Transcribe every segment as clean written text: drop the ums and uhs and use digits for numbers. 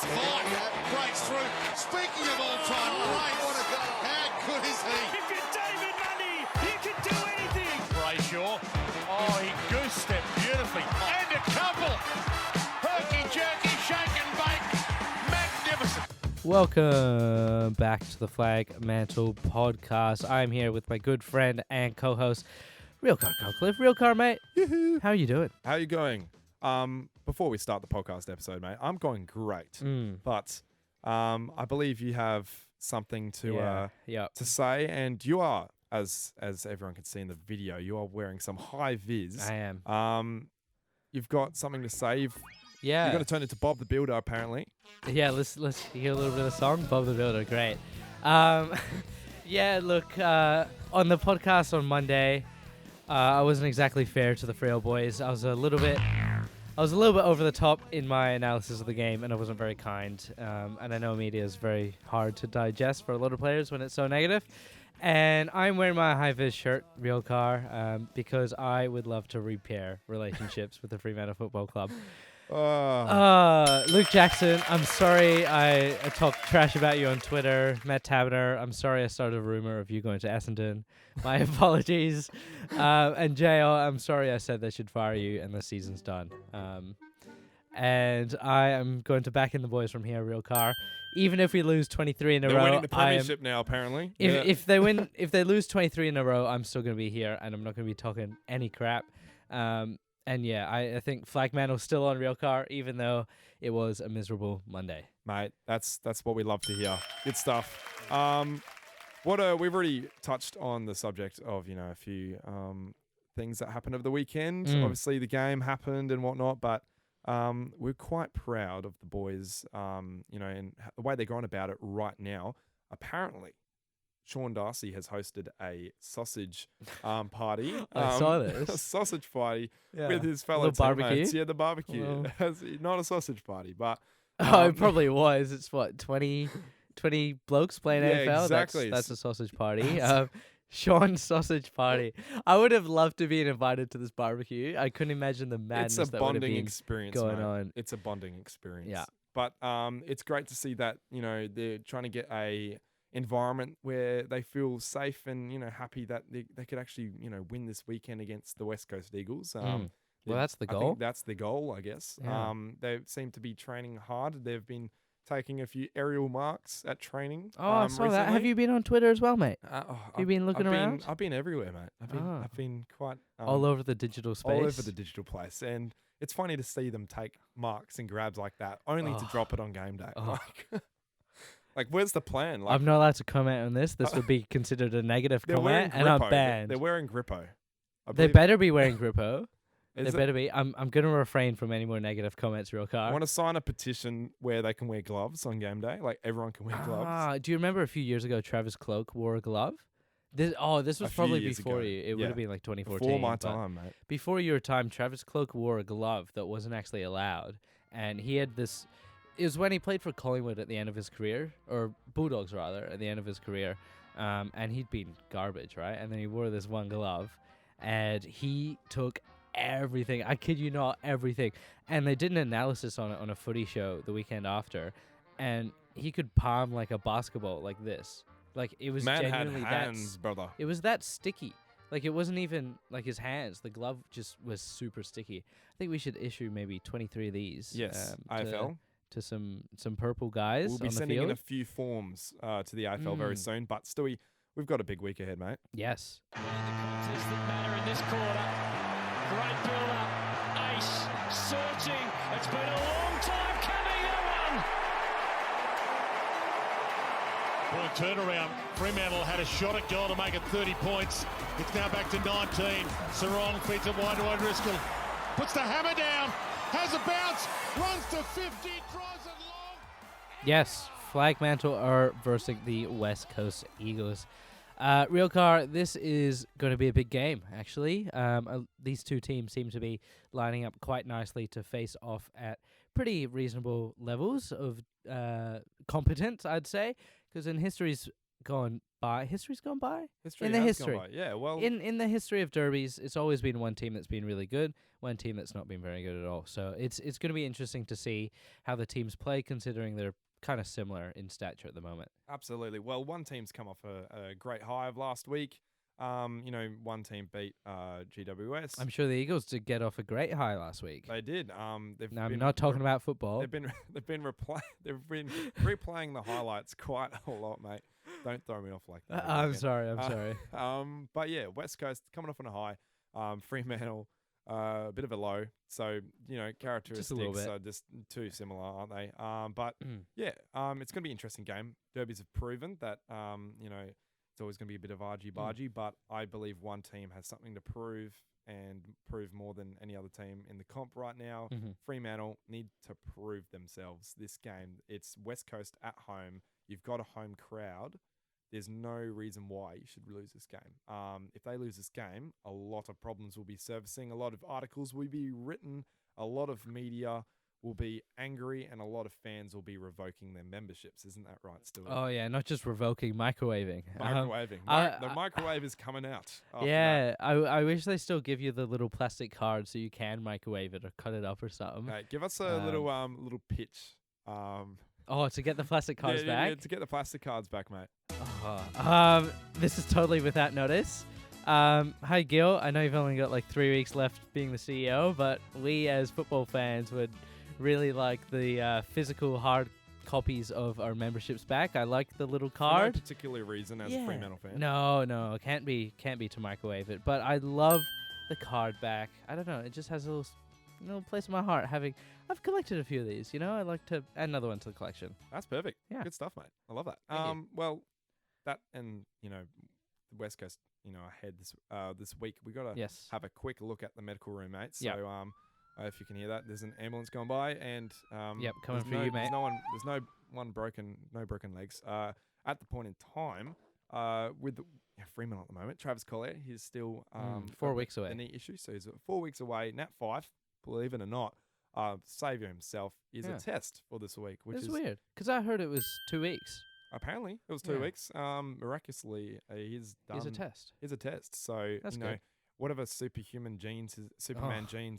Fight breaks through. Speaking of all-time greats, how good is he? If you're David Mundy, you can do anything. Brayshaw. Oh, he goose stepped beautifully. And a couple. Herky-jerky, shake and bake. Magnificent. Welcome back to the Flagmantle Podcast. I'm here with my good friend and co-host, Real Car Cliff. Real Car, mate. Yoo-hoo. How are you doing? How are you going? Before we start the podcast episode, mate, I'm going great. But I believe you have something to say, and you are, as everyone can see in the video, you are wearing some high vis. I am. You've got something to say. Yeah. You're going to turn into Bob the Builder, apparently. Yeah, let's hear a little bit of the song. Bob the Builder, great. Yeah, look, on the podcast on Monday, I wasn't exactly fair to the Freo boys. I was a little bit over the top in my analysis of the game, and I wasn't very kind. And I know media is very hard to digest for a lot of players when it's so negative. And I'm wearing my high-vis shirt, Real Car, because I would love to repair relationships with the Fremantle Football Club. Luke Jackson, I'm sorry I talked trash about you on Twitter. Matt Taberner, I'm sorry I started a rumor of you going to Essendon. My apologies. And JL, I'm sorry I said they should fire you and the season's done. And I am going to back in the boys from here, Real Car. Even if we lose 23 in a row, They're winning the premiership now, apparently. If they lose 23 in a row, I'm still going to be here, and I'm not going to be talking any crap. And yeah, I think Flagmantle's still on Real Car, even though it was a miserable Monday. Mate, that's what we love to hear. Good stuff. We've already touched on the subject of, a few things that happened over the weekend. Obviously, the game happened and whatnot, but we're quite proud of the boys, and the way they're going about it right now. Apparently, Sean Darcy has hosted a sausage party. I saw this. A sausage party Yeah. with his fellow Little barbecue? teammates. Yeah, the barbecue. Not a sausage party, but... It probably was. It's what, 20 blokes playing Yeah, AFL? exactly. That's a sausage party. Sean's sausage party. I would have loved to be invited to this barbecue. I couldn't imagine the madness it's a that would have bonding been experience, going mate. on. It's a bonding experience. Yeah. But it's great to see that, they're trying to get a environment where they feel safe and, happy that they could actually, win this weekend against the West Coast Eagles. Well, that's the I goal. think that's the goal, I guess. Yeah. They seem to be training hard. They've been taking a few aerial marks at training. Oh, I saw that. recently. Have you been on Twitter as well, mate? You've been looking around? I've been everywhere, mate. I've been quite... all over the digital space? All over the digital place. And it's funny to see them take marks and grabs like that, only to drop it on game day. Like, where's the plan? Like, I'm not allowed to comment on this. This would be considered a negative they're wearing comment, and I'm Grippo. banned. They're wearing Grippo. I They believe- better be wearing Grippo. They Is it- better be. I'm going to refrain from any more negative comments, Real I Car. want to sign a petition where they can wear gloves on game day. Like, everyone can wear gloves. Do you remember a few years ago, Travis Cloak wore a glove? This was A few probably years before ago. you. It would Yeah. have been like 2014. Before my but time, mate. Before your time, Travis Cloak wore a glove that wasn't actually allowed. And he had this... It was when he played for Collingwood at the end of his career, or Bulldogs rather, at the end of his career. And he'd been garbage, right? And then he wore this one glove, and he took everything. I kid you not, everything. And they did an analysis on it on a footy show the weekend after, and he could palm like a basketball like this. Like, it was Man had genuinely hands, brother. It was that sticky. Like, it wasn't even like his hands. The glove just was super sticky. I think we should issue maybe 23 of these. Yes, AFL. To some purple guys We'll be on the sending field. in a few forms to the AFL very soon. But Stewie, we've got a big week ahead, mate. Yes. The contests that matter in this quarter. Great build-up. Ace searching. It's been a long time coming. That one. Point turnaround. Fremantle had a shot at goal to make it 30 points. It's now back to 19. Sarong feeds it wide to O'Driscoll. Puts the hammer down. Has a bounce. Runs to 50. Drives it long. Yes. Flagmantle are versus the West Coast Eagles. Real Car, this is going to be a big game, actually. These two teams seem to be lining up quite nicely to face off at pretty reasonable levels of competence, I'd say, because in history's gone by. History's gone by. History in the has history. gone by. Yeah, well, In the history of derbies, it's always been one team that's been really good, one team that's not been very good at all. So it's going to be interesting to see how the teams play, considering they're kind of similar in stature at the moment. absolutely. Well, one team's come off a great high of last week. One team beat GWS. I'm sure the Eagles did get off a great high last week. They did. They've Now, I'm been not talking about football. They've been replaying the highlights quite a lot, mate. Don't throw me off like that. I'm again. sorry. I'm sorry. But yeah, West Coast coming off on a high. Fremantle, a bit of a low. So characteristics bit. are just too similar, aren't they? But yeah, it's going to be an interesting game. Derbies have proven that it's always going to be a bit of argy-bargy, but I believe one team has something to prove and prove more than any other team in the comp right now. Fremantle need to prove themselves this game. It's West Coast at home. You've got a home crowd. There's no reason why you should lose this game. If they lose this game, a lot of problems will be surfacing. A lot of articles will be written. A lot of media will be angry, and a lot of fans will be revoking their memberships. Isn't that right, Stuart? Oh yeah, not just revoking, microwaving. The microwave is coming out. Yeah, I wish they still give you the little plastic card so you can microwave it or cut it up or something. Mate, give us a little pitch. Oh, to get the plastic cards back? Yeah, to get the plastic cards back, mate. This is totally without notice. Hi, Gil. I know you've only got like 3 weeks left being the CEO, but we as football fans would really like the physical hard copies of our memberships back. I like the little card. For no particular reason as a Fremantle fan. No, can't be to microwave it. But I love the card back. I don't know. It just has a little place in my heart. I've collected a few of these. I like to add another one to the collection. That's perfect. Yeah. Good stuff, mate. I love that. Thank you. Well, that and the West Coast, ahead this week. We got to have a quick look at the medical room, mate. So if you can hear that, there's an ambulance going by, and coming for you, mate. There's no broken legs. At the point in time, with Fremantle at the moment, Travis Collier, he's still 4 weeks away. The knee issue, so he's 4 weeks away. Nat 5, believe it or not, Saviour himself is a test for this week, which is weird because I heard it was 2 weeks. Apparently, it was 2 weeks. Miraculously, he's done. He's a test. He's a test. So that's good. Whatever Superman genes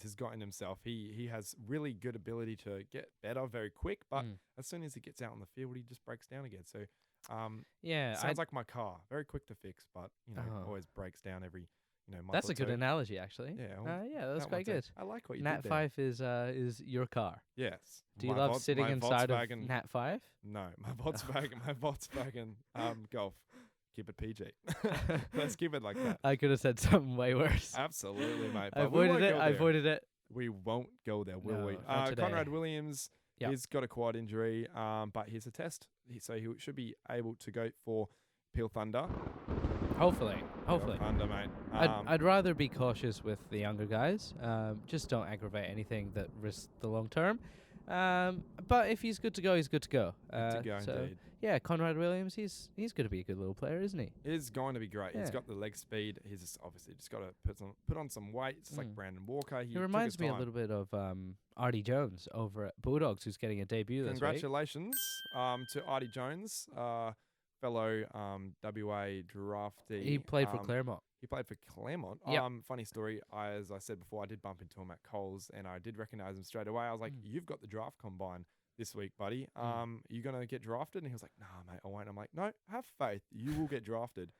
has got in himself, he has really good ability to get better very quick. But as soon as he gets out on the field, he just breaks down again. So sounds like my car, very quick to fix, but always breaks down every month. That's or a good two. analogy, actually. Yeah, that's quite good. I like what you Nat did 5 is your car. Yes. Do you love sitting inside of Nat 5? No, my Volkswagen Golf. Keep it PG. Let's keep it like that. I could have said something way worse. Absolutely, mate. I avoided it. We won't go there, will we? not today. Conrad Williams, he's got a quad injury, but here's a test. So he should be able to go for Peel Thunder. Hopefully. Peel Thunder, mate. I'd rather be cautious with the younger guys. Just don't aggravate anything that risks the long term. But if he's good to go, he's good to go. Good to go, indeed. Yeah, Conrad Williams, he's going to be a good little player, isn't he? He's going to be great. Yeah. He's got the leg speed. He's obviously just got to put on some weight. It's like Brandon Walker. He reminds me a little bit of Artie Jones over at Bulldogs, who's getting a debut this week. Congratulations to Artie Jones, fellow WA draftee. He played for Claremont. He played for Claremont. Yep. Funny story. As I said before, I did bump into him at Coles, and I did recognize him straight away. I was like, "You've got the draft combine this week, buddy. Are you gonna get drafted?" And he was like, "Nah, mate, I won't." I'm like, "No, have faith. You will get drafted."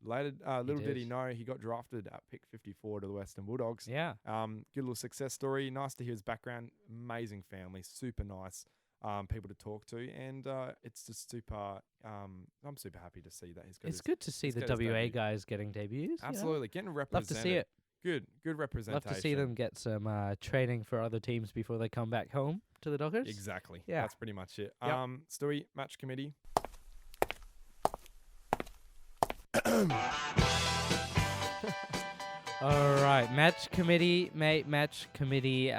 Later, little did he know, he got drafted at pick 54 to the Western Bulldogs. Yeah. Good little success story. Nice to hear his background. Amazing family. Super nice. People to talk to, and it's just super. I'm super happy to see that he's got. It's good to see the WA guys getting debuts. Absolutely, getting represented. Love to see it. Good representation. Love to see them get some training for other teams before they come back home to the Dockers. Exactly. Yeah, that's pretty much it. Yep. Stewie, match committee. All right, match committee, mate. Match committee.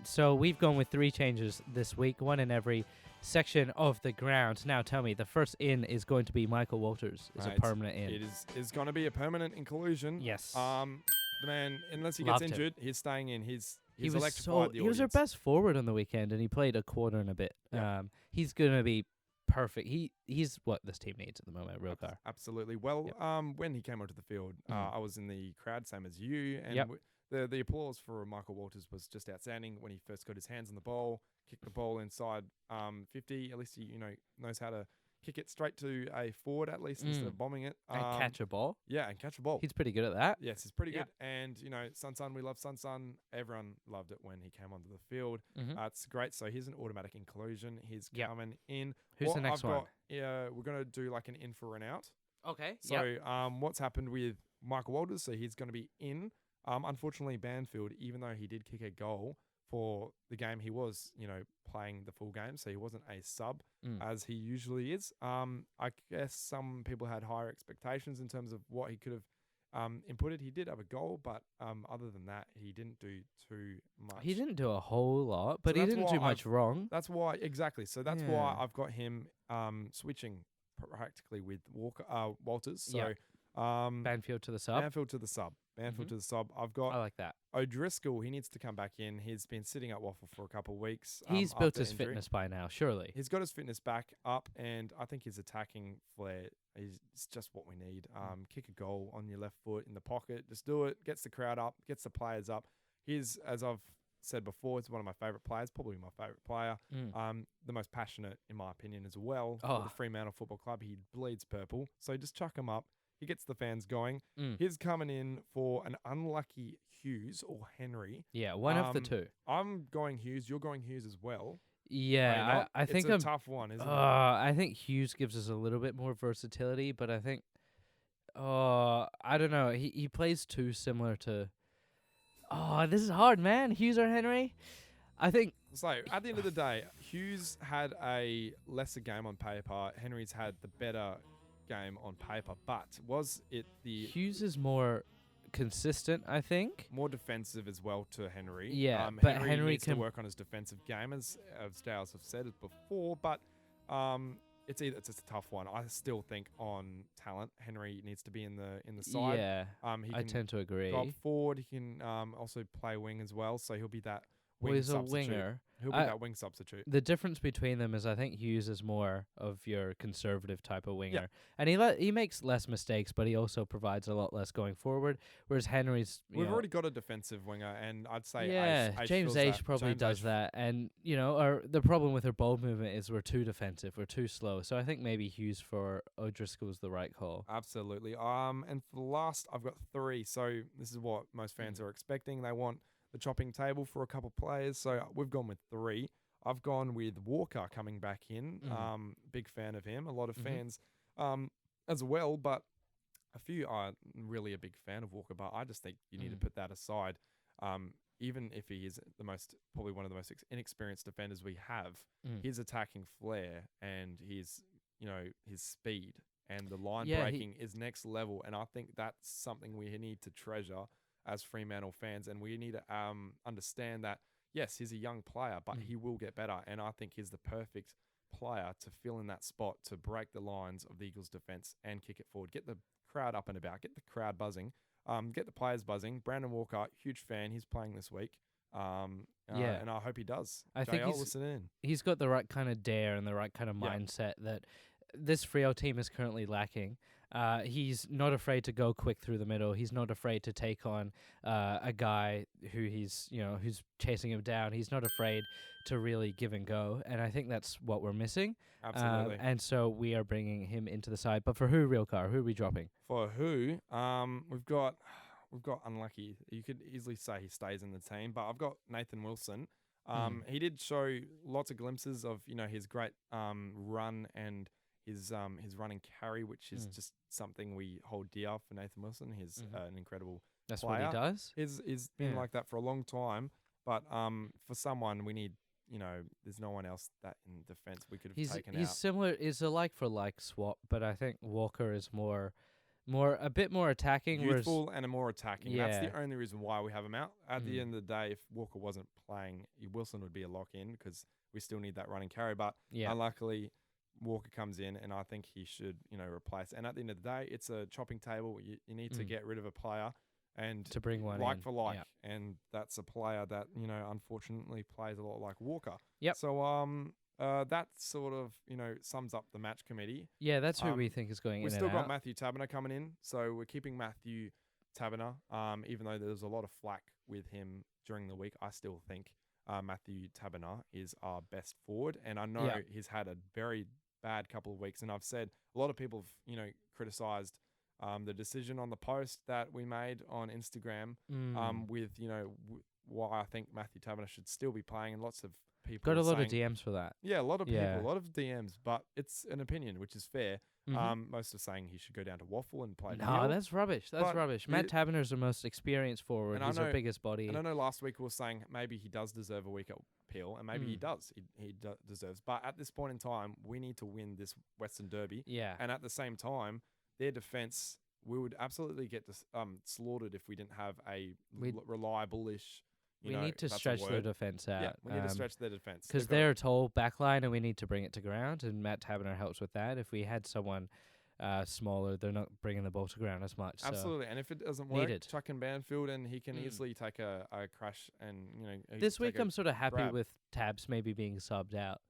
So we've gone with 3 changes this week, one in every section of the ground. Now, tell me, the first in is going to be Michael Walters. Is a permanent in. It is going to be a permanent inclusion. Yes. The man, unless he gets injured, he's staying in. He's electrified the audience. He was our best forward on the weekend, and he played a quarter and a bit. Yeah. He's going to be perfect. He's what this team needs at the moment, real car. Absolutely. Well, when he came onto the field, I was in the crowd, same as you, and Yep. the applause for Michael Walters was just outstanding when he first got his hands on the ball, kicked the ball inside 50. At least he knows how to kick it straight to a forward, at least instead of bombing it. And catch a ball. Yeah, and catch a ball. He's pretty good at that. Yes, he's pretty Yeah. good. And, Sun, we love Sun. Everyone loved it when he came onto the field. It's great. So here's an automatic inclusion. He's coming in. Who's the next one? We're going to do like an in for an out. Okay. So what's happened with Michael Walters? So he's going to be in. Unfortunately, Banfield, even though he did kick a goal for the game, he was, playing the full game. So he wasn't a sub as he usually is. I guess some people had higher expectations in terms of what he could have inputted. He did have a goal, but other than that, he didn't do too much. He didn't do a whole lot, but So he that's didn't why do much wrong. That's why, exactly. So that's Yeah. why I've got him switching practically with Walters. So Yeah. Banfield to the sub. Banfield to the sub. Banfield to the sub. I've I got like that. O'Driscoll. He needs to come back in. He's been sitting at Waffle for a couple of weeks. He's built after his injury. fitness by now, surely. He's got his fitness back up, and I think his attacking flair is just what we need. Kick a goal on your left foot in the pocket. Just do it. Gets the crowd up. Gets the players up. He's, as I've said before, it's one of my favourite players, probably my favourite player. The most passionate, in my opinion, as well. For the Fremantle Football Club. He bleeds purple. So just chuck him up. He gets the fans going. He's coming in for an unlucky Hughes or Henry. Yeah, one of the two. I'm going Hughes. You're going Hughes as well. Yeah, I think it's a tough one, isn't it? I think Hughes gives us a little bit more versatility, but I think, I don't know. He plays too similar to. Oh, this is hard, man. Hughes or Henry? I think. So at the end of the day, Hughes had a lesser game on paper. Henry's had the better game on paper, but was it the Hughes is more consistent, I think. more defensive as well to Henry? Yeah, but Henry needs can to work on his defensive game, as Dales have said it before. But it's a tough one. I still think on talent, Henry needs to be in the side. Yeah, He I can tend to agree. go up forward. He can also play wing as well, so he'll be that wing Well, he's a substitute. winger. He'll be that wing substitute. The difference between them is I think Hughes is more of your conservative type of winger, Yeah. and he makes less mistakes, but he also provides a lot less going forward. Whereas Henry's, We've already got a defensive winger, and I'd say Aish James fills Aish that. probably James does Aish. that, and the problem with our ball movement is we're too defensive, we're too slow. So I think maybe Hughes for O'Driscoll is the right call. Absolutely. And for the last, I've got 3. So this is what most fans are expecting. They want the chopping table for a couple of players. So we've gone with 3. I've gone with Walker coming back in. Big fan of him. A lot of fans as well, but a few aren't really a big fan of Walker. But I just think you need to put that aside. Even if he is probably one of the most inexperienced defenders we have, his attacking flair and his speed and the line breaking is next level. And I think that's something we need to treasure as Fremantle fans. And we need to understand that, yes, he's a young player, but he will get better. And I think he's the perfect player to fill in that spot, to break the lines of the Eagles' defense and kick it forward. Get the crowd up and about. Get the crowd buzzing. Get the players buzzing. Brandon Walker, huge fan. He's playing this week. And I hope he does. I think listen in. He's got the right kind of dare and the right kind of mindset that this Freo team is currently lacking. He's not afraid to go quick through the middle. He's not afraid to take on a guy who's chasing him down. He's not afraid to really give and go. And I think that's what we're missing. Absolutely. And so we are bringing him into the side. But for who, real car? Who are we dropping? For who? We've got unlucky. You could easily say he stays in the team, but I've got Nathan Wilson. He did show lots of glimpses of his great run and his running carry, which is just something we hold dear for Nathan Wilson. He's an incredible That's player. what he does. He's been like that for a long time, but for someone we need. There's no one else that in defense we could have taken He's out. similar. It's a like for like swap, but I think Walker is a bit more attacking. Youthful and a more attacking. That's Yeah. the only reason why we have him out. At the end of the day, if Walker wasn't playing, Wilson would be a lock-in because we still need that running carry. But unluckily, Walker comes in, and I think he should, replace. And at the end of the day, it's a chopping table. You need to get rid of a player and to bring one like in. for like. Yeah. And that's a player that, unfortunately plays a lot like Walker. Yep. So that sort of, sums up the match committee. Yeah, that's who we think is going We've in still and got out. Matthew Taberner coming in, so we're keeping Matthew Taberner. Even though there's a lot of flack with him during the week, I still think Matthew Taberner is our best forward. And I know he's had a very bad couple of weeks, and I've said a lot of people have, criticised the decision on the post that we made on Instagram with, why I think Matthew Taberner should still be playing, and lots of people Got a lot of saying, DMs for that. yeah, a lot of people, Yeah. a lot of DMs, but it's an opinion, which is fair. Most are saying he should go down to Waffle and play. No, Neil. that's rubbish. That's But rubbish. Matt it- Taberner's the most experienced forward. And I He's our know- biggest body. And I know last week we were saying maybe he does deserve a week at Peel, and maybe he does. He deserves. But at this point in time, we need to win this Western Derby. Yeah. And at the same time, their defense, we would absolutely get slaughtered if we didn't have a reliable-ish. We need to stretch their defense out. Yeah, we need to stretch their defense because they're a tall backline, and we need to bring it to ground. And Matt Taberner helps with that. If we had someone smaller, they're not bringing the ball to ground as much. Absolutely, and if it doesn't work, needed. chuck in Banfield, and he can easily take a crash. And This week, I'm sort of happy grab. with Tabs maybe being subbed out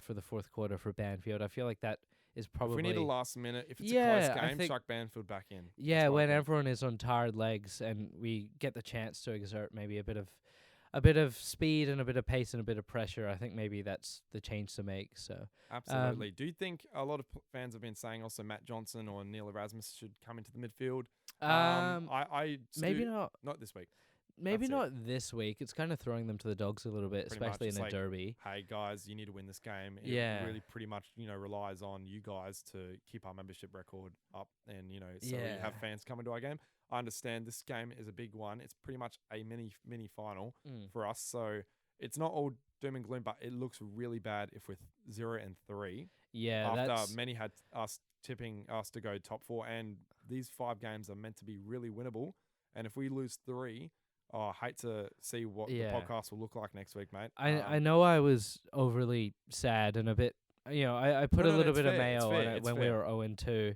for the fourth quarter for Banfield. I feel like that is probably. If we need a last minute, if it's a Yeah, close I game, think- chuck Banfield back in. Yeah, That's my when opinion. everyone is on tired legs and we get the chance to exert maybe a bit of speed and a bit of pace and a bit of pressure, I think maybe that's the change to make. So Absolutely. Do you think a lot of fans have been saying also Matt Johnson or Neil Erasmus should come into the midfield? I maybe not. Not this week. Maybe That's it. not this week. It's kind of throwing them to the dogs a little bit, Pretty much, especially it's in a like, derby. Hey guys, you need to win this game. It Yeah. really pretty much relies on you guys to keep our membership record up, and so we Yeah. have fans coming to our game. I understand this game is a big one. It's pretty much a mini final for us, so it's not all doom and gloom, but it looks really bad if we're 0-3. Yeah, After that's many had us tipping us to go top 4, and these 5 games are meant to be really winnable. And if we lose 3, I hate to see what the podcast will look like next week, mate. I know I was overly sad and a bit. I put No, a little it's bit of fair, it's mayo on fair, it it's when we fair. were 0-2,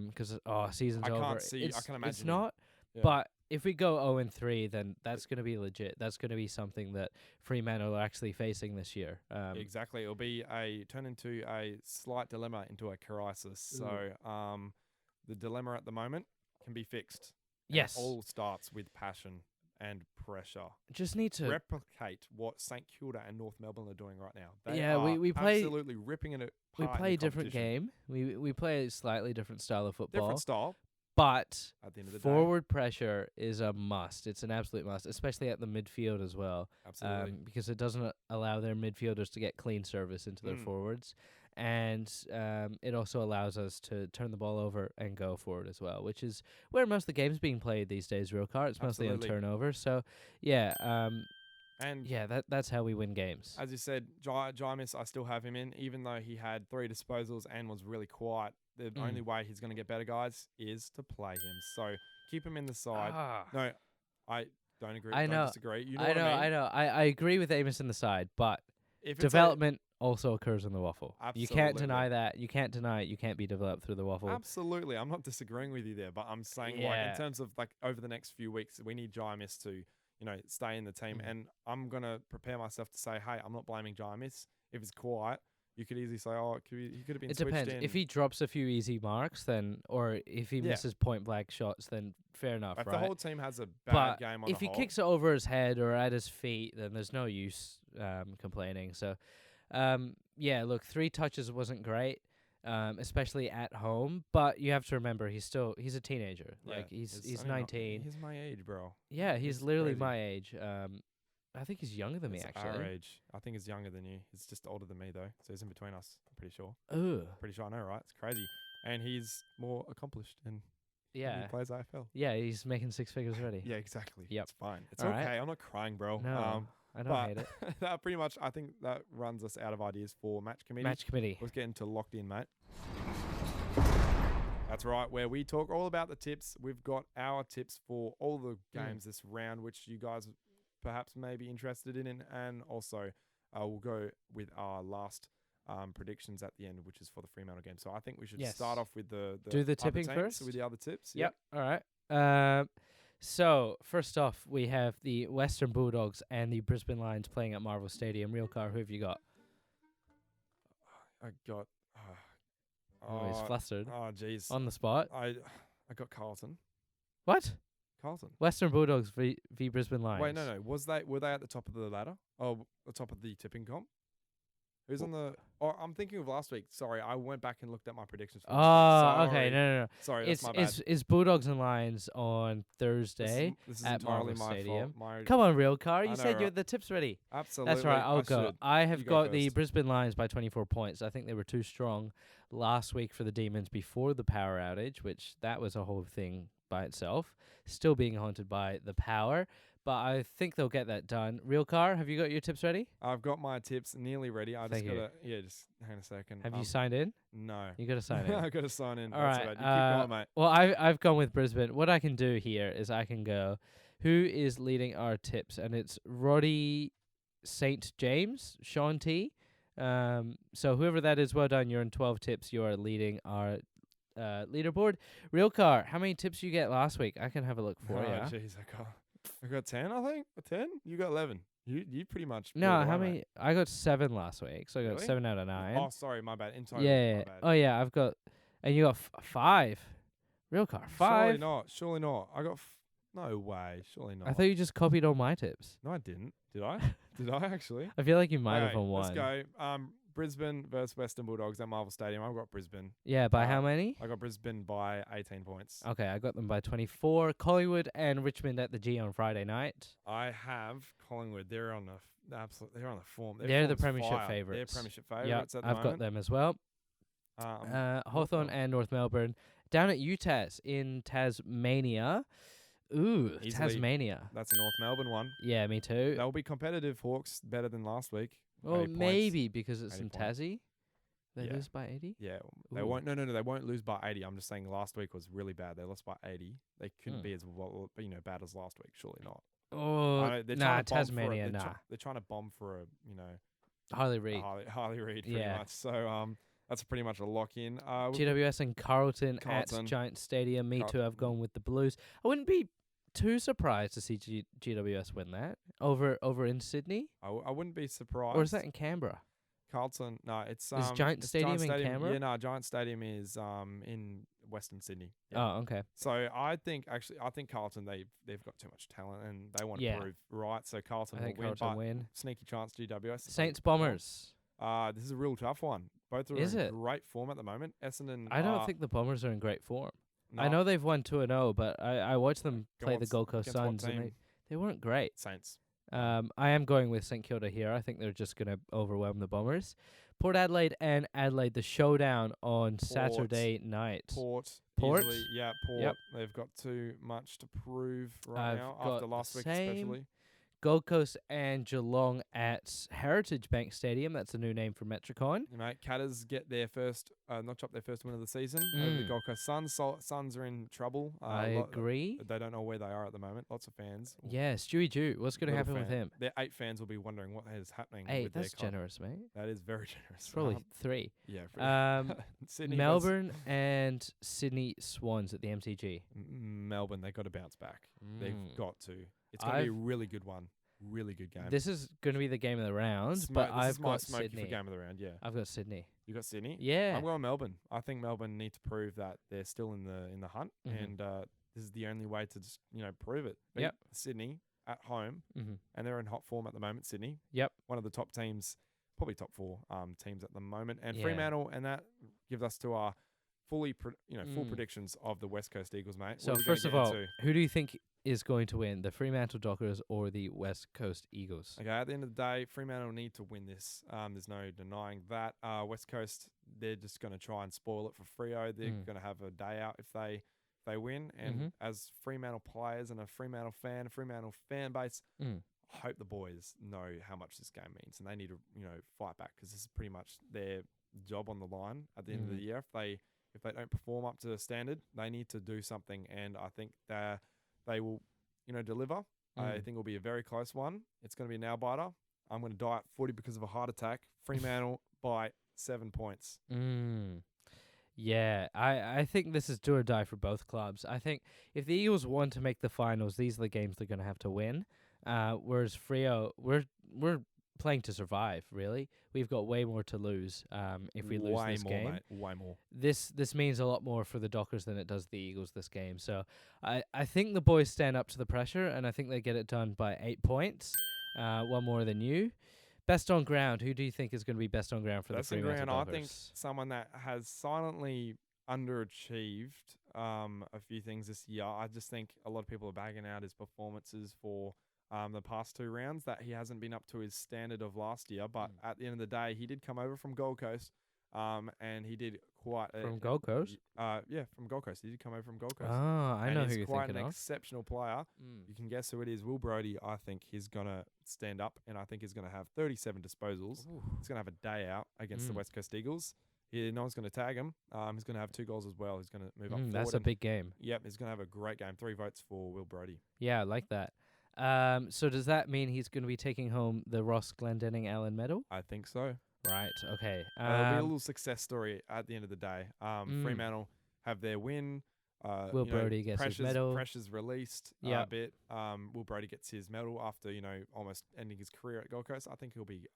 because season's I over. can't see. I It's, can it's imagine. not. Yeah. But if we go 0-3, then that's going to be legit. That's going to be something that Fremantle are actually facing this year. Exactly. It'll be turn into a slight dilemma into a crisis. So the dilemma at the moment can be fixed. And Yes. It all starts with passion and pressure. Just need to. Replicate what St Kilda and North Melbourne are doing right now. They Yeah, are we play- absolutely ripping it apart. We in play the a different competition. game. We play a slightly different style of football. Different style But at the end of the day. forward pressure is a must. It's an absolute must, especially at the midfield as well. Absolutely. Because it doesn't allow their midfielders to get clean service into their forwards. And it also allows us to turn the ball over and go forward as well, which is where most of the game's being played these days, real car. It's mostly on Absolutely. turnover. So, yeah. And that's how we win games. as you said, Jaimis, I still have him in, even though he had 3 disposals and was really quiet. The only way he's going to get better, guys, is to play him. So keep him in the side. No, I don't agree. I know. Don't disagree. You know I what know, I mean? I know. I agree with Amos in the side, but If it's development also occurs in the waffle. You can't Absolutely. deny that. You can't deny it. You can't be developed through the waffle. Absolutely. I'm not disagreeing with you there, but I'm saying like Yeah. in terms of like over the next few weeks, we need Jaimis to, stay in the team. And I'm going to prepare myself to say, hey, I'm not blaming Jaimis. If it's quiet, you could easily say, oh, he could have been It switched depends. in. If he drops a few easy marks, then, or if he Yeah. misses point blank shots, then fair enough, if right? the whole team has a bad but game on if the he whole, kicks it over his head or at his feet, then there's no use complaining. So, yeah, look, 3 touches wasn't great, especially at home. But you have to remember, he's a teenager. Yeah, Like he's I mean, 19. He's my age, bro. Yeah, he's it's literally crazy. my age. I think he's younger than me, It's actually. our age. I think he's younger than you. He's just older than me, though. So he's in between us. I'm pretty sure. Ugh. Pretty sure I know, right? It's crazy. And he's more accomplished and Yeah. he plays AFL. Yeah, he's making 6 figures already. Yeah, exactly. Yep. It's fine. It's All okay. right. I'm not crying, bro. No, I don't but hate it. that pretty much, I think that runs us out of ideas for match committee. Match committee. Let's get into locked in, mate. That's right, where we talk all about the tips. We've got our tips for all the games this round, which you guys perhaps may be interested in. And also, we'll go with our last predictions at the end, which is for the Fremantle game. So I think we should Yes. start off with the Do the other tipping teams first? with the other tips. Yep. All right. So first off, we have the Western Bulldogs and the Brisbane Lions playing at Marvel Stadium. Real car, who have you got? I got. Oh, he's flustered. Oh, jeez. On the spot. I got Carlton. What? Carlton. Western Bulldogs v Brisbane Lions. Wait, no. Were they at the top of the ladder? Oh, the top of the tipping comp? Who's on the? Oh, I'm thinking of last week. Sorry, I went back and looked at my predictions. For Oh, this week. okay. No. Sorry, that's my bad. It's Bulldogs and Lions on Thursday This is at entirely Marvel my Stadium. fault. Come on, real car. I You know, said you right? had the tips ready. Absolutely. That's right. I'll go. should. I have You go got the first. Brisbane Lions by 24 points. I think they were too strong last week for the Demons before the power outage, which that was a whole thing by itself. Still being haunted by the power, but I think they'll get that done. Real car, have you got your tips ready? I've got my tips nearly ready. I Thank just you. gotta. Just hang a second. Have you signed in? No. You got to sign in. I gotta sign in. All That's right. all right. You keep going, mate. Well, I've gone with Brisbane. What I can do here is I can go, who is leading our tips? And it's Roddy St. James, Sean T. So whoever that is, well done. You're in 12 tips. You are leading our leaderboard. Real car, how many tips you get last week? I can have a look for you. Oh, jeez, I got 10, I think. 10? You got 11. You pretty much. No, blew it how away, many? mate. I got 7 last week, so I got Really? 7 out of 9. Oh, sorry, my bad. In total, yeah. my bad. Oh yeah, I've got, and you got 5. Real car, 5. Surely not. I got. No way. Surely not. I thought you just copied all my tips. No, I didn't. Did I? Did I actually? I feel like you might have Okay, on one. Let's go. Brisbane versus Western Bulldogs at Marvel Stadium. I've got Brisbane. Yeah, by how many? I got Brisbane by 18 points. Okay, I got them by 24. Collingwood and Richmond at the G on Friday night. I have Collingwood. They're on the They're on the form. Their They're the form's premiership fire. favourites. They're premiership Yeah, favourites at the I've moment. got them as well. Hawthorn Hawthorn. and North Melbourne down at UTAS in Tasmania. Ooh, Easily. Tasmania. That's a North Melbourne one. Yeah, me too. They'll be competitive. Hawks better than last week. Well, 80 points. maybe because it's 80 in points. Tassie. They Yeah. lose by 80. Yeah, they Ooh. won't. No, they won't lose by 80. I'm just saying last week was really bad. They lost by 80. They couldn't be as bad as last week. Surely not. Oh, I know, they're nah, trying to bomb Tasmania, for a, nah. They're trying to bomb for a Harley Reid. Harley Reid pretty Yeah. much. So that's pretty much a lock in. GWS and Carlton Carlton. at Giant Stadium. Me too. Carlton. I've gone with the Blues. I wouldn't be too surprised to see GWS win that over in Sydney, I wouldn't be surprised. or is that in Canberra? Carlton? No, it's Giant it's Stadium in Canberra? Yeah, no, Giant Stadium is in Western Sydney. Yeah. Oh, okay. So I think Carlton they've got too much talent and they want to Yeah. prove right. So Carlton I think will win, Carlton but win. sneaky chance GWS. Saints Bombers. This is a real tough one. Both are Is in it? great form at the moment. Essendon. I don't think the Bombers are in great form. I no, know they've won 2-0, but I watched them play the Against- Gold Coast against what Suns, and team? they weren't great. Saints. I am going with St Kilda here. I think they're just going to overwhelm the Bombers. Port Adelaide and Adelaide, the showdown on Saturday night. Port. Port? Easily, yeah, Port. Yep. They've got too much to prove right I've now got after the last week, same. especially. Gold Coast and Geelong at Heritage Bank Stadium. That's a new name for Metricon. You know, Catters get their first, notch up their first win of the season over the Gold Coast Suns. Suns are in trouble. I agree. They don't know where they are at the moment. Lots of fans. Yeah, Stewie Jew. What's going to Little happen with fan. him? Their 8 fans will be wondering what is happening. 8, with that's their club. generous, mate. That is very generous. It's probably 3. yeah. Sydney Melbourne and Sydney Swans at the MCG. Melbourne, they got to bounce back. They've Mm. got to. It's going to be a really good one. Really good game. This is going to be the game of the round, This but is I've my got smoky Sydney. for game of the round. Yeah, I've got Sydney. you got Sydney. Yeah. I'm going Melbourne. I think Melbourne need to prove that they're still in the hunt, Mhm. and this is the only way to just prove it. Beat Yep. Sydney at home, Mm-hmm. and they're in hot form at the moment. Sydney. Yep. One of the top teams, probably top 4 teams at the moment, and Yeah. Fremantle, and that gives us to our full Mm. predictions of the West Coast Eagles, mate. So What are we gonna first of get all, into? who do you think is going to win, the Fremantle Dockers or the West Coast Eagles? Okay, at the end of the day, Fremantle need to win this. There's no denying that. West Coast, they're just going to try and spoil it for Freo. They're Mm. going to have a day out if they win. And Mhm. as Fremantle players and a Fremantle fan base, Mm. I hope the boys know how much this game means, and they need to fight back because this is pretty much their job on the line at the end of the Mm. year. If they don't perform up to the standard, they need to do something, and I think they will deliver. I think it'll be a very close one. It's going to be a nail biter. I'm going to die at 40 because of a heart attack. Fremantle by 7 points. Yeah, I think this is do or die for both clubs. I think if the Eagles want to make the finals, these are the games they're going to have to win. Whereas Freo, we're playing to survive. Really, we've got way more to lose if we lose this game. Mate, way more. This means a lot more for the Dockers than it does the Eagles this game. So I think the boys stand up to the pressure, and I think they get it done by 8 points, one more than you. Best on ground. Who do you think is going to be best on ground for Best the on Fremantle ground, Dockers? I think someone that has silently underachieved a few things this year. I just think a lot of people are bagging out his performances for the past 2 rounds, that he hasn't been up to his standard of last year. But at the end of the day, he did come over from Gold Coast, and he did quite From Gold Coast? Yeah, from Gold Coast. He did come over from Gold Coast. Oh, I know who he's you're quite thinking an of. exceptional player. You can guess who it is. Will Brodie. I think he's gonna stand up, and I think he's gonna have 37 disposals. He's gonna have a day out against the West Coast Eagles. No one's gonna tag him. He's gonna have 2 goals as well. He's gonna move up forward. That's a big game. Yep, he's gonna have a great game. 3 votes for Will Brodie. Yeah, I like that. So does that mean he's going to be taking home the Ross Glendenning Allen medal? I think so. Right. Okay. It'll be a little success story at the end of the day. Fremantle have their win. Will Brodie gets his medal. Pressure's released a bit. Will Brodie gets his medal after almost ending his career at Gold Coast. I think he'll be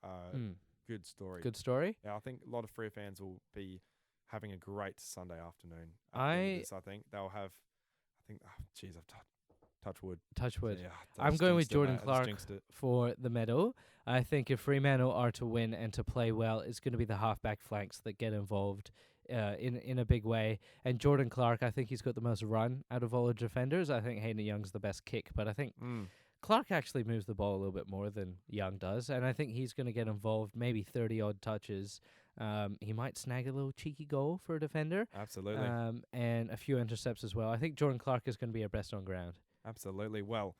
good story. Good story. Yeah, I think a lot of Freo fans will be having a great Sunday afternoon. I think they'll have. I've touch wood. Touch wood. Yeah, I'm going with Jordan Clark for the medal. I think if Fremantle are to win and to play well, it's going to be the halfback flanks that get involved in a big way. And Jordan Clark, I think he's got the most run out of all the defenders. I think Hayden Young's the best kick, but I think Clark actually moves the ball a little bit more than Young does, and I think he's going to get involved, maybe 30-odd touches. He might snag a little cheeky goal for a defender. Absolutely. And a few intercepts as well. I think Jordan Clark is going to be our best on ground. Absolutely. Well,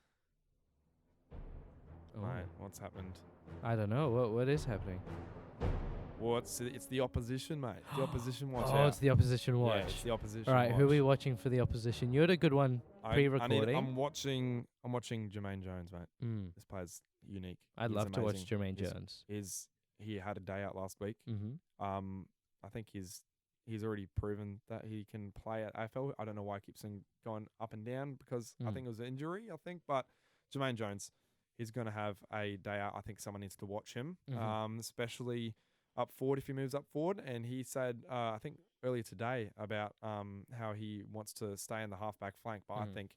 mate, what's happened? I don't know. What is happening? Well, it's the opposition, mate. The opposition watch. Oh, it's the opposition watch. Yeah, it's the opposition. All right, watch. who are we watching for the opposition? You had a good one pre-recording. I'm watching Jermaine Jones, mate. This player's unique. I'd love to watch Jermaine Jones. He had a day out last week. I think he's already proven that he can play at AFL. I don't know why he keeps going up and down, because I think it was an injury, but Jermaine Jones, he's going to have a day out. I think someone needs to watch him, especially up forward if he moves up forward. And he said, I think earlier today, about how he wants to stay in the halfback flank. But I think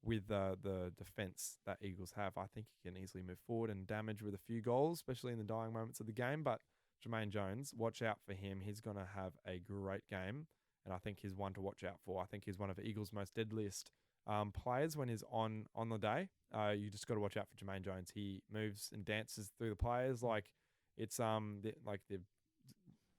with the defence that Eagles have, I think he can easily move forward and damage with a few goals, especially in the dying moments of the game. But Jermaine Jones, watch out for him. He's going to have a great game, and I think he's one to watch out for. I think he's one of the Eagles' most deadliest players when he's on the day. You just got to watch out for Jermaine Jones. He moves and dances through the players like it's the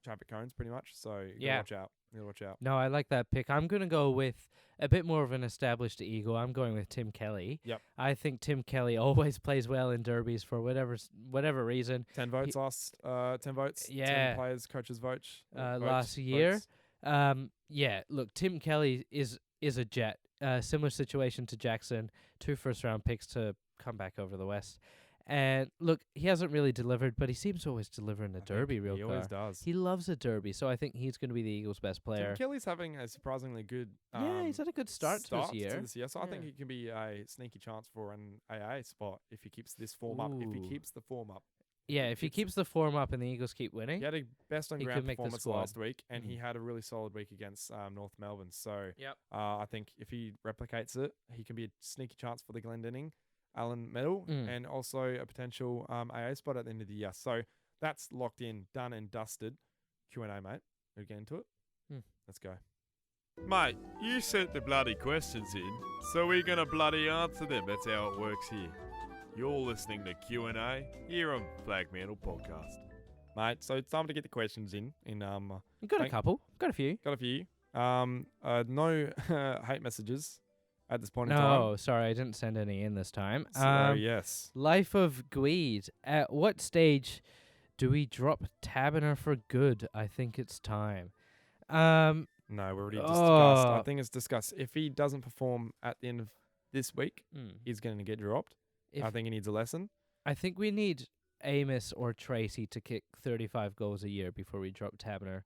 traffic cones pretty much. So you gotta watch out. You gotta watch out. No, I like that pick. I'm gonna go with a bit more of an established Eagle. I'm going with Tim Kelly. Yep. I think Tim Kelly always plays well in derbies for whatever reason. 10 votes last 10 votes. Yeah. 10 players, coaches votes. Last year. Look, Tim Kelly is a jet. Similar situation to Jackson, 2 first-round picks to come back over the West. And look, he hasn't really delivered, but he seems to always deliver in the derby real quick. He always does. He loves a derby, so I think he's going to be the Eagles' best player. Tim Kelly's having a surprisingly good he's had a good start to this year. So I think he can be a sneaky chance for an AA spot if he keeps this form up. If he keeps the form up. Yeah, if he keeps the form up and the Eagles keep winning. He had a best on ground performance last week, and he had a really solid week against North Melbourne. So I think if he replicates it, he can be a sneaky chance for the Glendenning Allen medal and also a potential AA spot at the end of the year. So that's locked in, done and dusted. Q&A, mate. We'll get into it. Let's go. Mate, you sent the bloody questions in, so we're going to bloody answer them. That's how it works here. You're listening to Q&A here on Flagmantle Podcast. Mate, so it's time to get the questions in. You got a couple. Got a few. Got a few. No hate messages at this point in time. No, sorry, I didn't send any in this time. So, yes. Life of Gweed. At what stage do we drop Taberner for good? I think it's time. No, we already discussed. I think it's discussed. If he doesn't perform at the end of this week, he's going to get dropped. I think he needs a lesson. I think we need Amos or Tracy to kick 35 goals a year before we drop Taberner.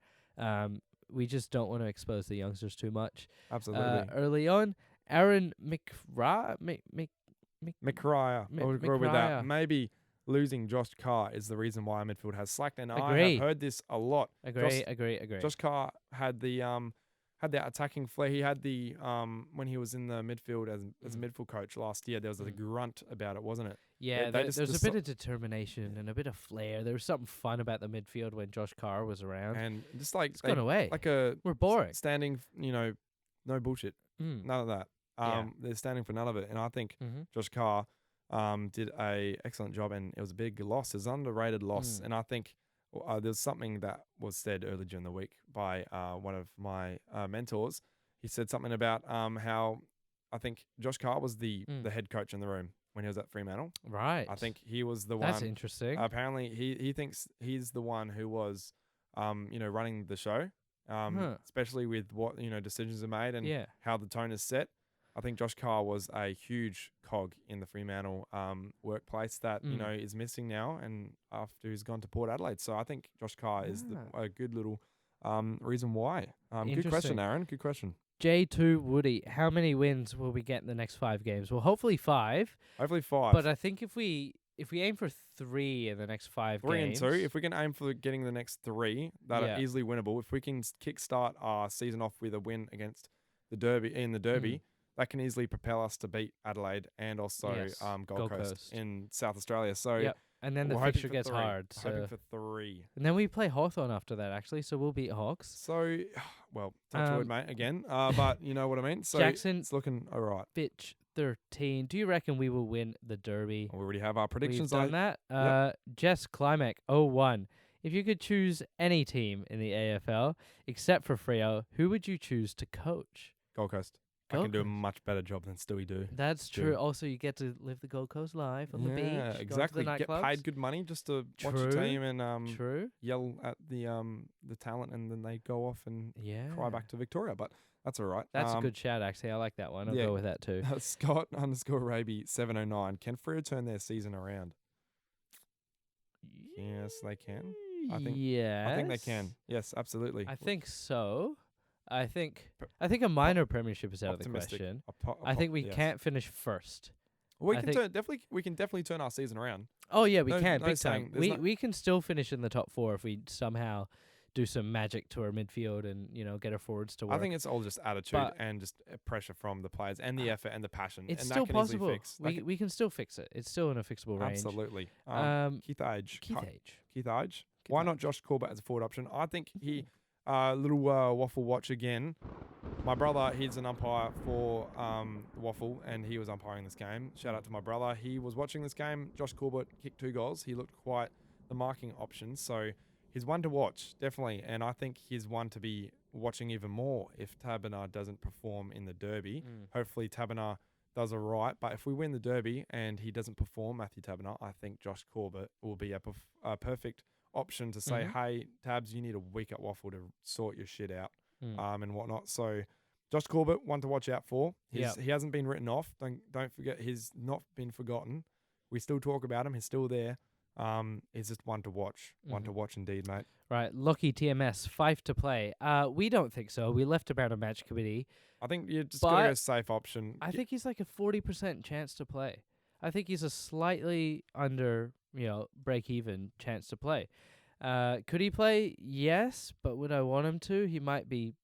We just don't want to expose the youngsters too much. Absolutely. Early on, Aaron McRae. I would agree with that. Maybe losing Josh Carr is the reason why our midfield has slacked. And I Agree. have heard this a lot. Agree. Josh Carr had the attacking flair. He had the when he was in the midfield as a midfield coach last year. There was a grunt about it, wasn't it? Yeah, They there was a bit of determination and a bit of flair. There was something fun about the midfield when Josh Carr was around. And just like It's gone away. like a We're boring. standing, no bullshit, none of that. Yeah. They're standing for none of it. And I think Mm-hmm. Josh Carr did a excellent job, and it was a big loss. It was an underrated loss, and I think there's something that was said earlier during the week by one of my mentors. He said something about how I think Josh Carr was the head coach in the room when he was at Fremantle. Right. I think he was the one. That's interesting. Apparently, he thinks he's the one who was, running the show, especially with what decisions are made and Yeah. how the tone is set. I think Josh Carr was a huge cog in the Fremantle workplace that is missing now, and after he's gone to Port Adelaide. So I think Josh Carr is a good little reason why. Good question, Aaron. Good question. J2 Woody, how many wins will we get in the next 5 games? Well, hopefully 5. Hopefully 5. But I think if we aim for 3 in the next 5 games. 3 and 2. If we can aim for getting the next 3, that are easily winnable. If we can kickstart our season off with a win against the Derby, that can easily propel us to beat Adelaide and also Gold Coast in South Australia. So Yep. And then the we're hoping fixture for gets 3. hard. Hoping So. for 3. And then we play Hawthorn after that, actually. So we'll beat Hawks. So, well, touch wood, mate, again. But you know what I mean? So Jackson, it's looking all right. Fitch 13. Do you reckon we will win the Derby? We already have our predictions. We've done that. Jess Climac 01. If you could choose any team in the AFL except for Freo, who would you choose to coach? Gold Coast. I can do a much better job than Stewie do. That's true. Also, you get to live the Gold Coast life on the beach. Yeah, exactly. Go to the Get nightclubs. paid good money just to watch your True. team and True. yell at the talent, and then they go off and Yeah. cry back to Victoria. But that's all right. That's a good shout, actually. I like that one. I'll yeah. go with that too. Scott_Raby 709. Can Freo turn their season around? Yes, they can. I think they can. Yes, absolutely. I think so. I think a minor premiership is out of the Optimistic. question. I think we can't finish first. Well, I we can definitely turn our season around. Oh yeah, we No- can no big saying- time. We can still finish in the top 4 if we somehow do some magic to our midfield and get our forwards to work. I think it's all just attitude But- and just pressure from the players and the effort and the passion. it's and still that can easily possible. fix. That We can still fix it. It's still in a fixable range. absolutely. Keith Age. Keith Age. Why not Josh Corbett as a forward option? I think he little waffle watch again. My brother, he's an umpire for the Waffle, and he was umpiring this game. Shout out to my brother. He was watching this game. Josh Corbett kicked 2 goals. He looked quite the marking option. So he's one to watch, definitely. And I think he's one to be watching even more if Taberner doesn't perform in the Derby. Hopefully Taberner does all right. But if we win the Derby and he doesn't perform, Matthew Taberner, I think Josh Corbett will be a perfect option to say, hey, Tabs, you need a week at Waffle to sort your shit out and whatnot. So Josh Corbett, one to watch out for. He hasn't been written off. Don't forget, he's not been forgotten. We still talk about him. He's still there. He's just one to watch. One to watch indeed, mate. Right, Lucky TMS, 5 to play. We don't think so. We left about a match committee. I think you just got to go safe option. I think he's like a 40% chance to play. I think he's a slightly under, break even chance to play. Could he play? Yes, but would I want him to? He might be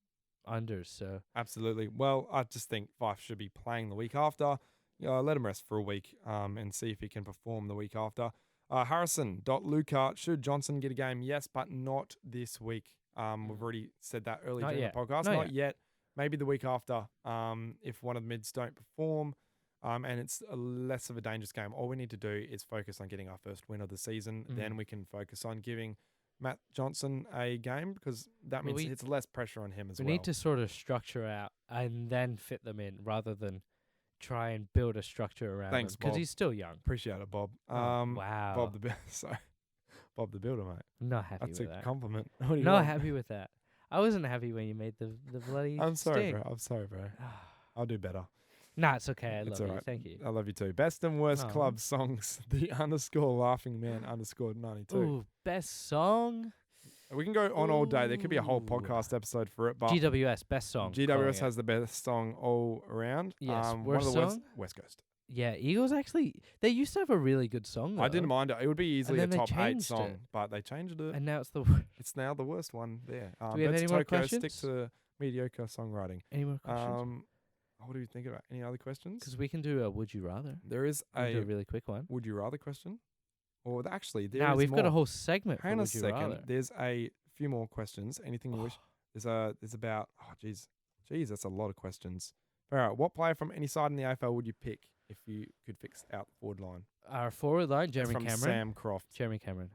under, so. Absolutely. Well, I just think Fife should be playing the week after. Let him rest for a week and see if he can perform the week after. Harrison.Luca, should Johnson get a game? Yes, but not this week. We've already said that earlier in the podcast. Not yet. Maybe the week after if one of the mids don't perform. And it's less of a dangerous game. All we need to do is focus on getting our first win of the season. Then we can focus on giving Matt Johnson a game because that means it's less pressure on him as well. We need to sort of structure out and then fit them in rather than try and build a structure around him because he's still young. Appreciate it, Bob. Wow. Bob the Builder, mate. I'm not happy That's with a that. compliment. What do you Not want? happy with that. I wasn't happy when you made the bloody I'm sorry, sting. bro. I'm sorry, bro. I'll do better. Nah, it's okay. I It's love you. alright. Thank you. I love you too. Best and worst club songs. The _LaughingMan_92. Ooh, best song? We can go on all day. There could be a whole podcast episode for it. But GWS, best song. GWS has the best song all around. Yes, one worst of the song? West Coast. Yeah, Eagles actually, they used to have a really good song, though. I didn't mind it. It would be easily a then they top 8 changed song, it. but they changed it. And now it's the worst. It's now the worst one there. Do we have let's any more Tokyo stick questions? to mediocre songwriting. Any more questions? What do you think about any other questions? Because we can do a Would You Rather. There is We can do a a really quick one. would you rather question, or actually there Now is we've more. got a whole segment Hang for on a Would You second. Rather. There's a few more questions. Anything you wish? There's about geez, that's a lot of questions. All right, what player from any side in the AFL would you pick if you could fix out the forward line? Our forward line, It's Jeremy from Cameron. Sam Croft. Jeremy Cameron.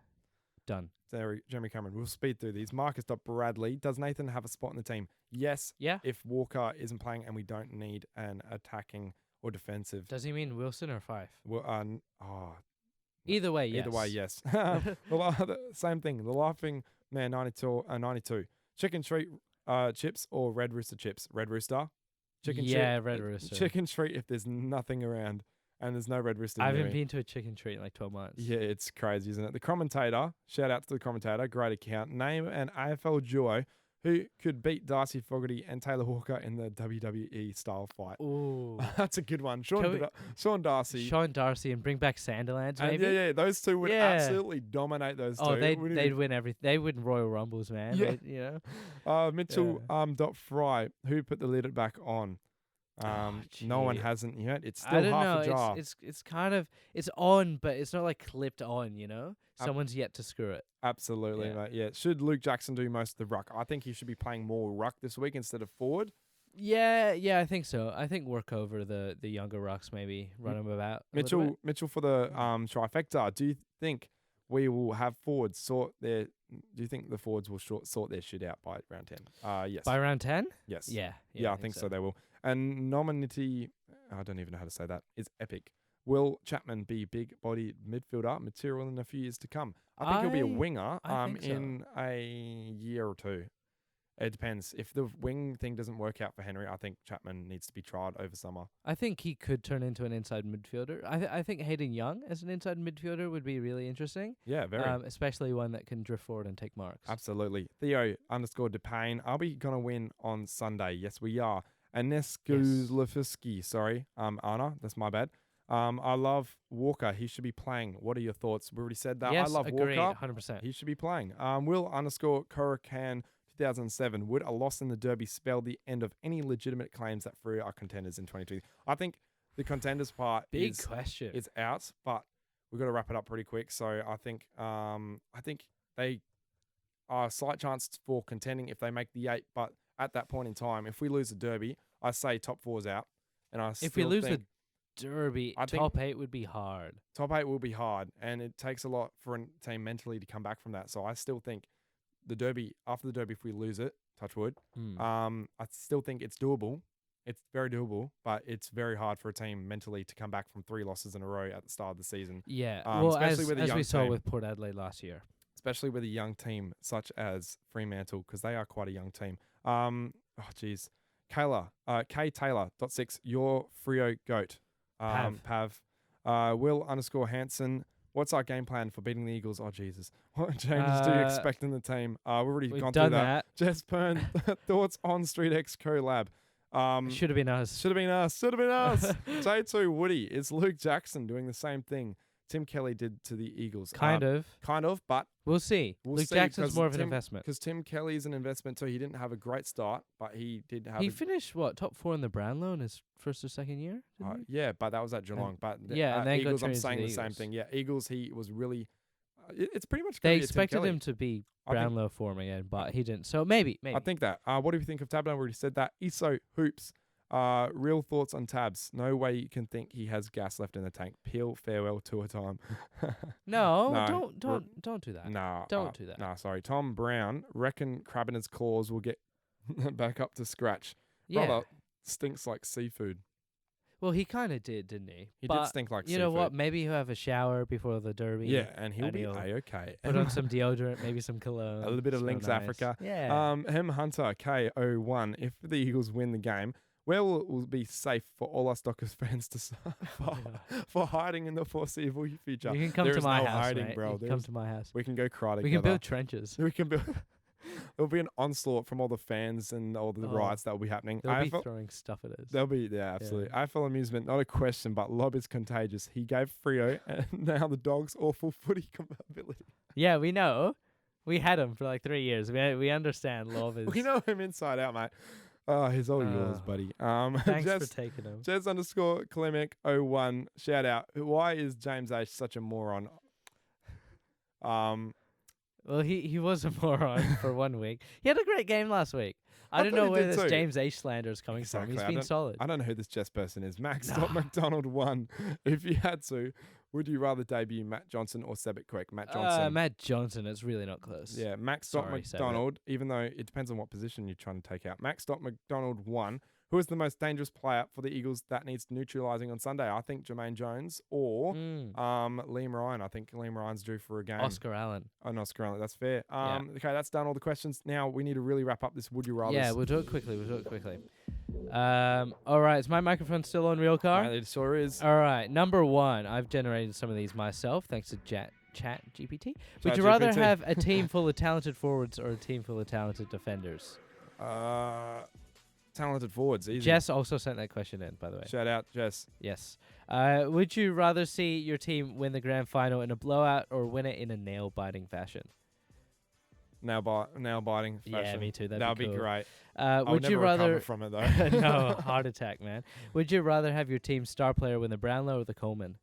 Done. Jeremy Cameron. We'll speed through these. Marcus Bradley. Does Nathan have a spot in the team? Yes. Yeah. If Walker isn't playing and we don't need an attacking or defensive. Does he mean Wilson or Fife? Well, Either way, yes. Either way, yes. The same thing. The Laughing Man 92. Chicken Street chips or Red Rooster chips? Red Rooster. Chicken Yeah, treat. Red Rooster. Chicken Street if there's nothing around and there's no Red Rooster. I near haven't me. been to a chicken treat in like 12 months. Yeah, it's crazy, isn't it? The Commentator. Shout out to the Commentator. Great account. Name an AFL duo who could beat Darcy Fogarty and Taylor Hawker in the WWE style fight. Ooh. That's a good one. Can we- Sean Darcy. Sean Darcy and bring back Sandilands, And maybe? yeah, those two would Yeah. absolutely dominate those Oh, two. they'd Wouldn't they'd even- win everything. They win Royal Rumbles, man. Yeah. They'd, you know. Mitchell dot Fry, who put the lid back on? No one gee. hasn't yet. It's I still don't half know. a jar. It's kind of it's on, but it's not like clipped on. You know, Ab- someone's yet to screw it. Absolutely, Yeah. mate. Yeah. Should Luke Jackson do most of the ruck? I think he should be playing more ruck this week instead of forward. Yeah, I think so. I think work over the younger rucks, maybe run them about. a little bit. Mitchell for the trifecta. Do you think we will have forwards sort their? Do you think the forwards will sort their shit out by round 10? Yes. By round 10. yes. Yeah, Yeah, I think so. They will. And nominee, I don't even know how to say that, is epic. Will Chapman be big-bodied midfielder material in a few years to come? I think he'll be a winger I think so. in a year or two. It depends. If the wing thing doesn't work out for Henry, I think Chapman needs to be tried over summer. I think he could turn into an inside midfielder. I think Hayden Young as an inside midfielder would be really interesting. Yeah, very. Especially one that can drift forward and take marks. Absolutely. Theo _Depayne. Are we going to win on Sunday? Yes, we are. Aneskulafisky, sorry. Anna, that's my bad. I love Walker. He should be playing. What are your thoughts? We already said that. Yes, I love agreed, Walker. 100%. He should be playing. Will _Korakan 2007. Would a loss in the Derby spell the end of any legitimate claims that Freo are contenders in 2020? I think the contenders part Big question. is out, but we've got to wrap it up pretty quick. So I think they are a slight chance for contending if they make the 8. But at that point in time, if we lose the Derby, I say top 4's out. And If we lose the Derby, I think- top 8 would be hard. top 8 will be hard, and it takes a lot for a team mentally to come back from that. So I still think the Derby, after the Derby, if we lose it, touch wood, I still think it's doable. It's very doable, but it's very hard for a team mentally to come back from 3 losses in a row at the start of the season. Yeah, especially with a as young we saw team. with Port Adelaide last year. Especially with a young team such as Fremantle, because they are quite a young team. Kayla, K Taylor .6, your Freo goat. Pav. Will _Hanson. What's our game plan for beating the Eagles? Oh Jesus! What changes do you expect in the team? We've already We've gone done through that. that. Jess Pern, thoughts on Street X collab? Should have been us. Should have been us. Should have been us. J2 Woody. It's Luke Jackson doing the same thing Tim Kelly did to the Eagles. Kind of. But We'll see. we'll Luke see, Jackson's 'cause more of an Tim- investment. because Tim Kelly's an investment too. He didn't have a great start, but he did have. He finished top 4 in the Brownlow in his first or second year. Didn't he? Yeah, but that was at Geelong. But yeah, and then got Eagles, I'm turned into saying the the same Eagles. thing. Yeah, Eagles. He was really. It's pretty much. They gonna be a Tim expected Kelly. him to be I think- Brownlow form again, but he didn't. So maybe. I think that. What do you think of Tabner? We already said that. Iso Hoops. Real thoughts on Tabs. No way you can think he has gas left in the tank. Peel farewell to a time. No, No, don't do that. Nah, Don't do that. Nah, sorry. Tom Brown. Reckon Crab in his claws will get back up to scratch. Yeah. Brother stinks like seafood. Well, he kind of did, didn't he? He But did stink like you seafood. know what? Maybe he'll have a shower before the Derby. Yeah, and he'll and be he'll A-okay. Put on some deodorant, maybe some cologne. A little bit of smell Lynx nice. Africa. Yeah. Hem Hunter K01. If the Eagles win the game, where will it will be safe for all us Dockers fans to for hiding in the foreseeable future? you can come There to is my no house, hiding, mate. bro. You can There come is- to my house. We can go cry together. We can build trenches. We can build. There'll be an onslaught from all the fans and all the riots that will be happening. They'll be throwing stuff at us. There'll be, absolutely. AFL amusement, not a question, but Lob is contagious. He gave Freo and now the Dogs awful footy compatibility. Yeah, we know. We had him for like 3 years. We understand Lob is. We know him inside out, mate. Oh, he's all yours, buddy. Thanks for taking him. Jez_Clemic01, shout out. Why is James H such a moron? Well, he was a moron for 1 week. He had a great game last week. I don't thought know he where did this too. James H slander is coming from. He's been solid. I don't know who this Jess person is. Max.McDonald1. If you had to, would you rather debut Matt Johnson or Sebit Quick? Matt Johnson. Matt Johnson. It's really not close. Yeah, Max.McDonald, even though it depends on what position you're trying to take out. Max.McDonald1. Who is the most dangerous player for the Eagles that needs neutralising on Sunday? I think Jermaine Jones or Liam Ryan. I think Liam Ryan's due for a game. Oscar Allen. Oh, no, Oscar Allen. That's fair. Yeah. Okay, that's done all the questions. Now we need to really wrap up this Would You Rather. Yeah, we'll do it quickly. All right, is my microphone still on, real car? It sure is. All right, number 1. I've generated some of these myself thanks to Chat GPT. Would you GPT. rather have a team full of talented forwards or a team full of talented defenders? Talented forwards. Easy. Jess also sent that question in, by the way. Shout out, Jess. Yes. Would you rather see your team win the grand final in a blowout or win it in a nail-biting fashion? Nail biting fashion. Yeah, me too. That'd be cool. great. Would never you rather recover from it though? No, heart attack, man. Would you rather have your team's star player win the Brownlow or the Coleman?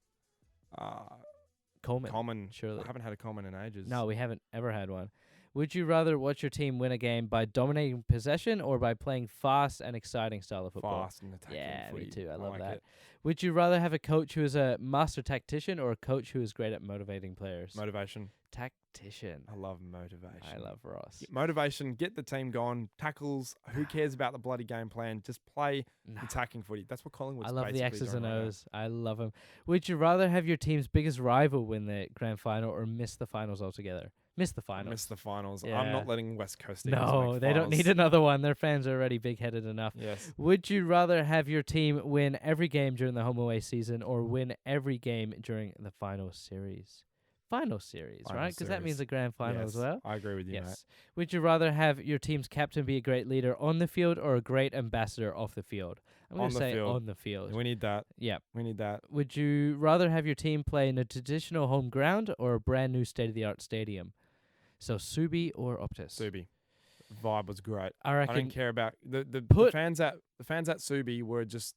Coleman. Surely. I haven't had a Coleman in ages. No, we haven't ever had one. Would you rather watch your team win a game by dominating possession or by playing fast and exciting style of football? Fast and attacking. Yeah, footy. me too. I love like that. it. Would you rather have a coach who is a master tactician or a coach who is great at motivating players? Motivation. Tactician. I love motivation. I love Ross. Motivation. Get the team going. Tackles. Who cares about the bloody game plan? Just play attacking footy. That's what Collingwood's I love the basically X's doing and right now. O's. I love them. Would you rather have your team's biggest rival win the grand final or miss the finals altogether? Miss the finals. Miss the finals. Yeah. I'm not letting West Coast Eagles No, make they don't finals. need another one. Their fans are already big-headed enough. Yes. Would you rather have your team win every game during the home away season or win every game during the final series? Final series, Final right? Because that means series. a grand final as Yes, well. I agree with you, mate. Yes. Would you rather have your team's captain be a great leader on the field or a great ambassador off the field? I'm going On to the say field. on the field. We need that. Yeah. We need that. Would you rather have your team play in a traditional home ground or a brand new state-of-the-art stadium? So Subi or Optus? Subi. Vibe was great. I I reckon didn't care about the Put- fans at Subi were just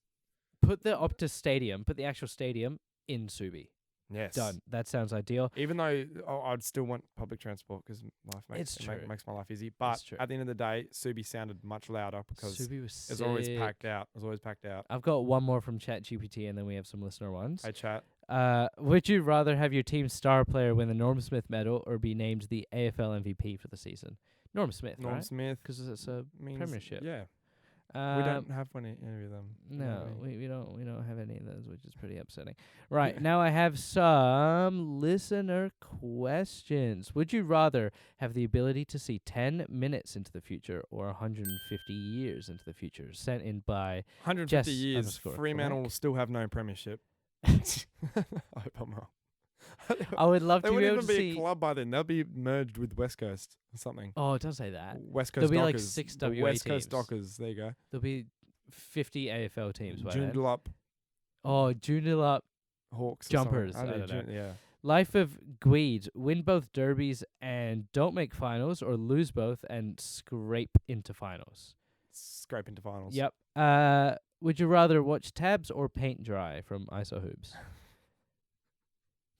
put the Optus stadium, put the actual stadium in Subi. yes Done. That sounds ideal. Even though I'd still want public transport because life It's true. makes my life easy. But true. at the end of the day, Subi sounded much louder because Subi was it was always sick. packed out. It was always packed out. I've got one more from ChatGPT, and then we have some listener ones. Hey chat. Would you rather have your team's star player win the Norm Smith medal or be named the AFL MVP for the season? Norm Smith, Norm right? Smith Because it's a means premiership. Yeah, we don't have any of them. You know No, what I mean? we don't have any of those, which is pretty upsetting. Right, now I have some listener questions. Would you rather have the ability to see 10 minutes into the future or 150 years into the future? Sent in by 150 Jess years. _ Fremantle will Cormac. still have no premiership. I hope I'm wrong. I would love They to be wouldn't able even to be see. a club by then. They'll be merged with West Coast or something. Oh, it does say that. West Coast There'll be like Dockers. 6 The WA West Coast teams. Dockers. There you go. There'll be 50 AFL teams by then. Joondalup Oh, Joondalup Hawks. or Jumpers. something. I don't know. Yeah. Life of Gweed. Win both derbies and don't make finals, or lose both and scrape into finals. Scrape into finals. Yep. Would you rather watch tabs or paint dry from ISO Hoops?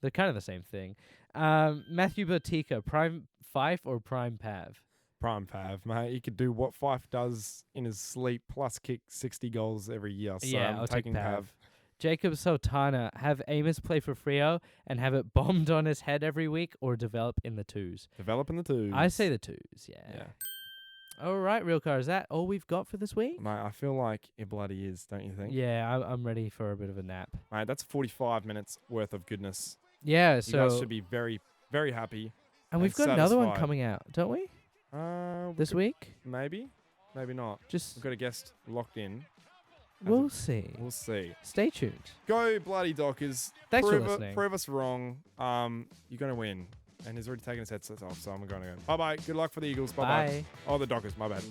They're kind of the same thing. Matthew Batika, Prime Fife or Prime Pav? Prime Pav, mate. He could do what Fife does in his sleep, plus kick 60 goals every year. So Yeah, I'm I'll take taking Pav. Jacob Sultana, have Amos play for Freo and have it bombed on his head every week or develop in the twos? Developing the twos. I say the twos, yeah. Yeah. All right, Real Car, is that all we've got for this week? Mate, I feel like it bloody is, don't you think? Yeah, I'm ready for a bit of a nap. Mate, that's 45 minutes worth of goodness. Yeah, You so guys should be very, very happy. and we've and got another one satisfied. coming out, don't we? We This could- week? Maybe. Maybe not. Just We've got a guest locked in. we'll see. We'll see. Stay tuned. Go bloody Dockers. Thanks for prove listening. Prove us wrong. You're going to win. And he's already taken his headset off, so I'm going to go. Bye-bye. Good luck for the Eagles. Bye-bye. Bye. Oh, the Dockers. My bad.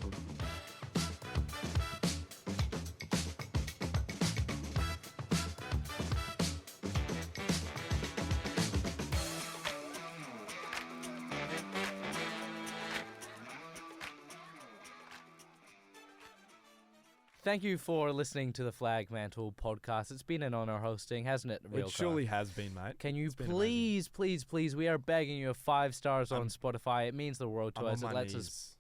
Thank you for listening to the Flagmantle Podcast. It's been an honor hosting, hasn't it, Real It surely has been, mate. Can you It's been please, we are begging you 5 stars on Spotify. It means the world to I'm us. on It my lets knees. us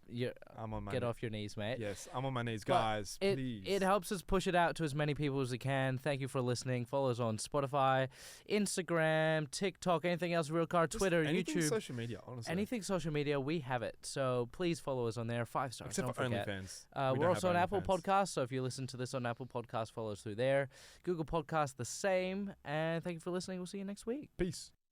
I'm on my get knees. off your knees, mate. Yes, I'm on my knees. But Guys, please. It helps us push it out to as many people as we can. Thank you for listening. Follow us on Spotify, Instagram, TikTok, anything else, Real Car, Just Twitter, anything YouTube. social media, honestly. Anything social media, we have it. So please follow us on there. 5 stars. Except don't for forget. OnlyFans. We're also on Apple Podcasts, so if you listen to this on Apple Podcasts, follow us through there. Google Podcasts, the same. And thank you for listening. We'll see you next week. Peace.